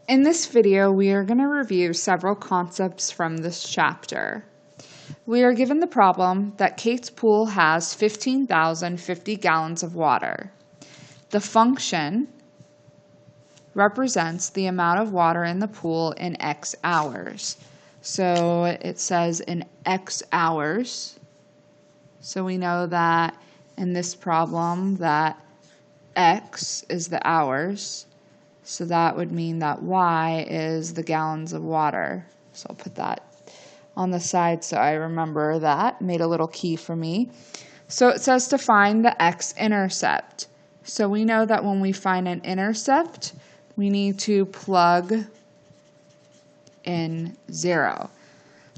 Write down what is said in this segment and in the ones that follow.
In this video, we are going to review several concepts from this chapter. We are given the problem that Kate's pool has 15,050 gallons of water. The function represents the amount of water in the pool in X hours. So it says in X hours. So we know that in this problem that X is the hours. So that would mean that Y is the gallons of water. So I'll put that on the side so I remember that. Made a little key for me. So it says to find the x-intercept. So we know that when we find an intercept, we need to plug in 0.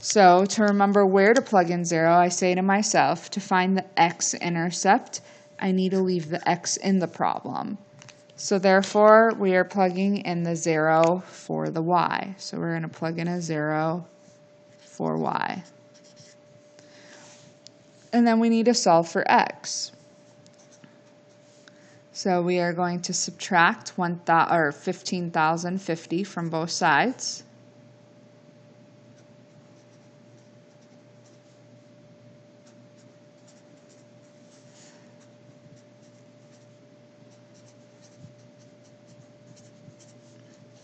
So to remember where to plug in 0, I say to myself, to find the x-intercept, I need to leave the x in the problem. So therefore, we are plugging in the 0 for the y. So we're going to plug in a 0 for y. And then we need to solve for x. So we are going to subtract 15,050 from both sides.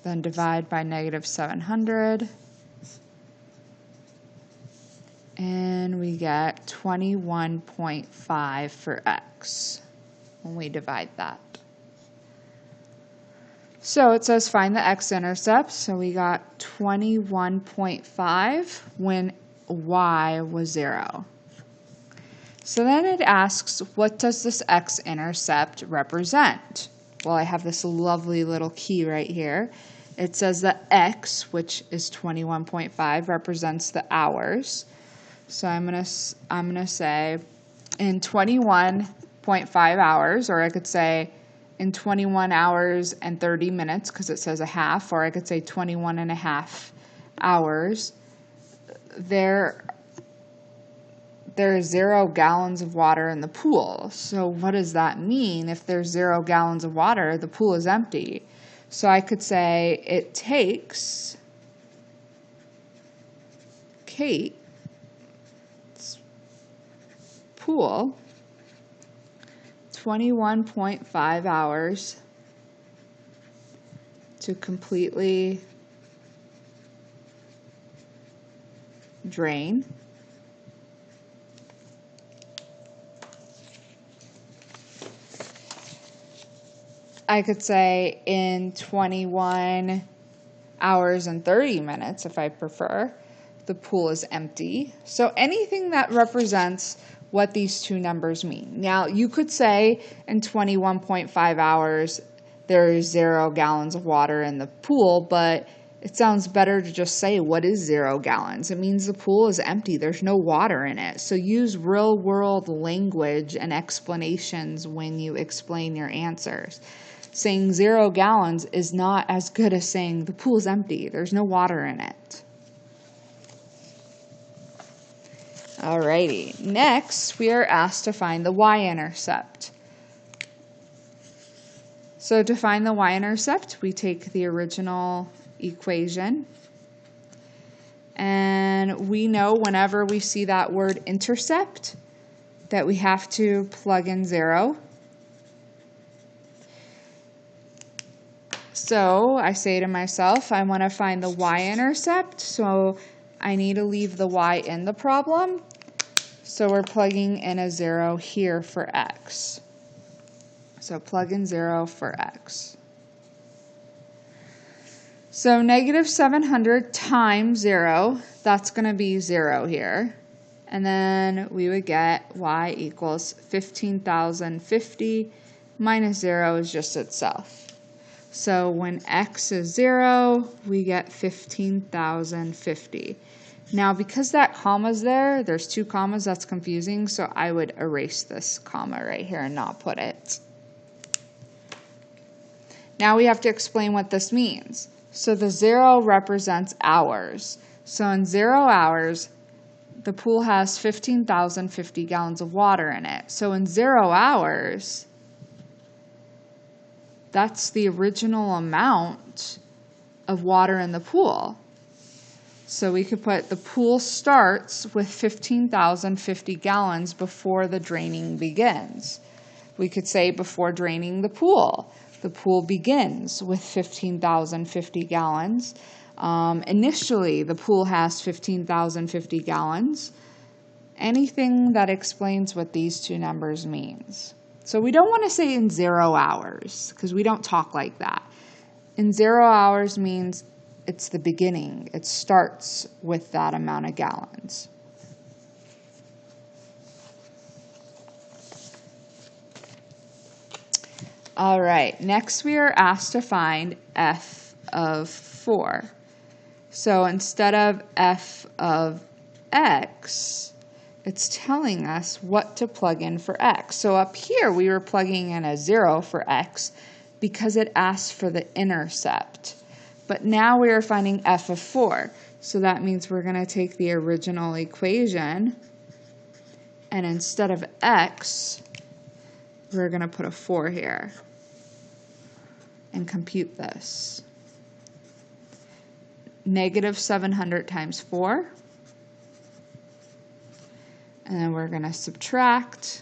Then divide by negative 700. And we get 21.5 for x when we divide that. So it says find the x-intercept. So we got 21.5 when y was 0. So then it asks, what does this x-intercept represent? Well, I have this lovely little key right here. It says that x, which is 21.5, represents the hours. So I'm gonna say in 21.5 hours, or I could say in 21 hours and 30 minutes because it says a half, or I could say 21 and a half hours. There's 0 gallons of water in the pool. So what does that mean? If there's 0 gallons of water, the pool is empty. So I could say it takes Kate's pool 21.5 hours to completely drain. I could say in 21 hours and 30 minutes, if I prefer, the pool is empty. So anything that represents what these two numbers mean. Now, you could say in 21.5 hours, there is 0 gallons of water in the pool, but it sounds better to just say what is 0 gallons. It means the pool is empty. There's no water in it. So use real world language and explanations when you explain your answers. Saying 0 gallons is not as good as saying the pool is empty. There's no water in it. Alrighty, next we are asked to find the y-intercept. So to find the y-intercept, we take the original equation. And we know whenever we see that word intercept that we have to plug in 0. So I say to myself, I want to find the y-intercept, so I need to leave the y in the problem. So we're plugging in a 0 here for x. So plug in 0 for x. So negative 700 times 0, that's going to be 0 here. And then we would get y equals 15,050 minus 0 is just itself. So when x is 0, we get 15,050. Now, because that comma's there's 2 commas, that's confusing, so I would erase this comma right here and not put it. Now we have to explain what this means. So the 0 represents hours. So in 0 hours, the pool has 15,050 gallons of water in it. So in 0 hours, that's the original amount of water in the pool. So we could put the pool starts with 15,050 gallons before the draining begins. We could say before draining the pool begins with 15,050 gallons. Initially, the pool has 15,050 gallons. Anything that explains what these two numbers means. So we don't want to say in 0 hours because we don't talk like that. In 0 hours means it's the beginning. It starts with that amount of gallons. All right, next we are asked to find f of 4. So instead of f of x, it's telling us what to plug in for x. So up here we were plugging in a 0 for x because it asked for the intercept. But now we are finding f of 4. So that means we're going to take the original equation, and instead of x, we're going to put a 4 here and compute this. Negative 700 times 4. And then we're going to subtract.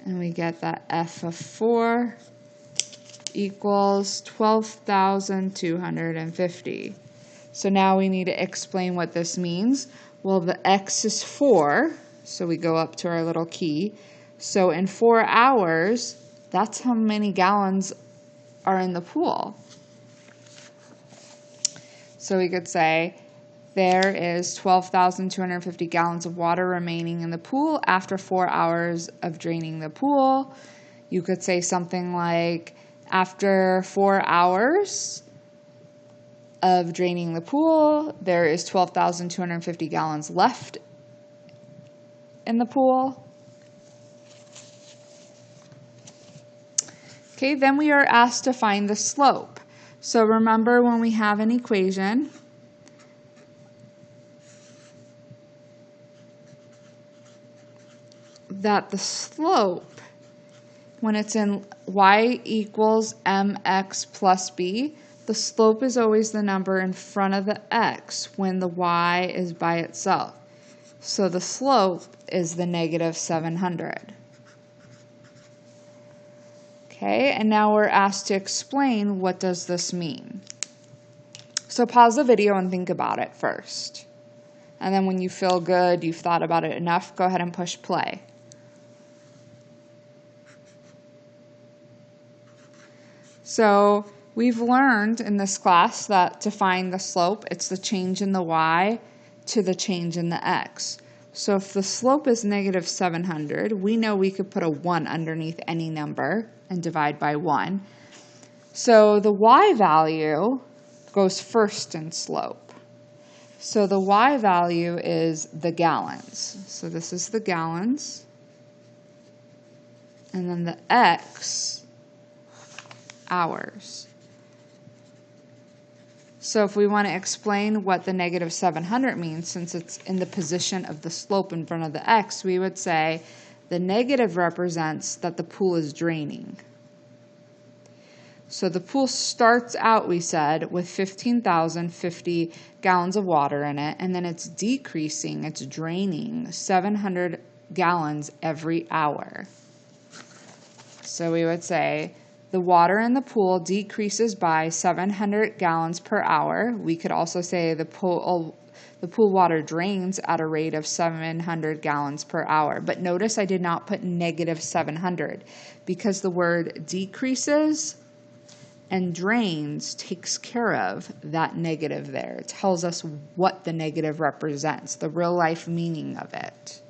And we get that f of 4 equals 12,250. So now we need to explain what this means. Well, the x is 4, so we go up to our little key. So in 4 hours, that's how many gallons are in the pool. So we could say there is 12,250 gallons of water remaining in the pool after 4 hours of draining the pool. You could say something like, after 4 hours of draining the pool, there is 12,250 gallons left in the pool. Okay, then we are asked to find the slope. So remember when we have an equation, that the slope, when it's in y equals mx plus b, the slope is always the number in front of the x when the y is by itself. So the slope is the negative 700. Okay, and now we're asked to explain what does this mean. So pause the video and think about it first. And then when you feel good, you've thought about it enough, go ahead and push play. So we've learned in this class that to find the slope, it's the change in the y to the change in the x. So if the slope is negative 700, we know we could put a 1 underneath any number and divide by 1. So the y value goes first in slope. So the y value is the gallons. So this is the gallons. And then the x, hours. So if we want to explain what the negative 700 means, since it's in the position of the slope in front of the x, we would say the negative represents that the pool is draining. So the pool starts out, we said, with 15,050 gallons of water in it, and then it's decreasing, it's draining 700 gallons every hour. So we would say the water in the pool decreases by 700 gallons per hour. We could also say the pool water drains at a rate of 700 gallons per hour. But notice I did not put negative 700 because the word decreases and drains takes care of that negative there. It tells us what the negative represents, the real life meaning of it.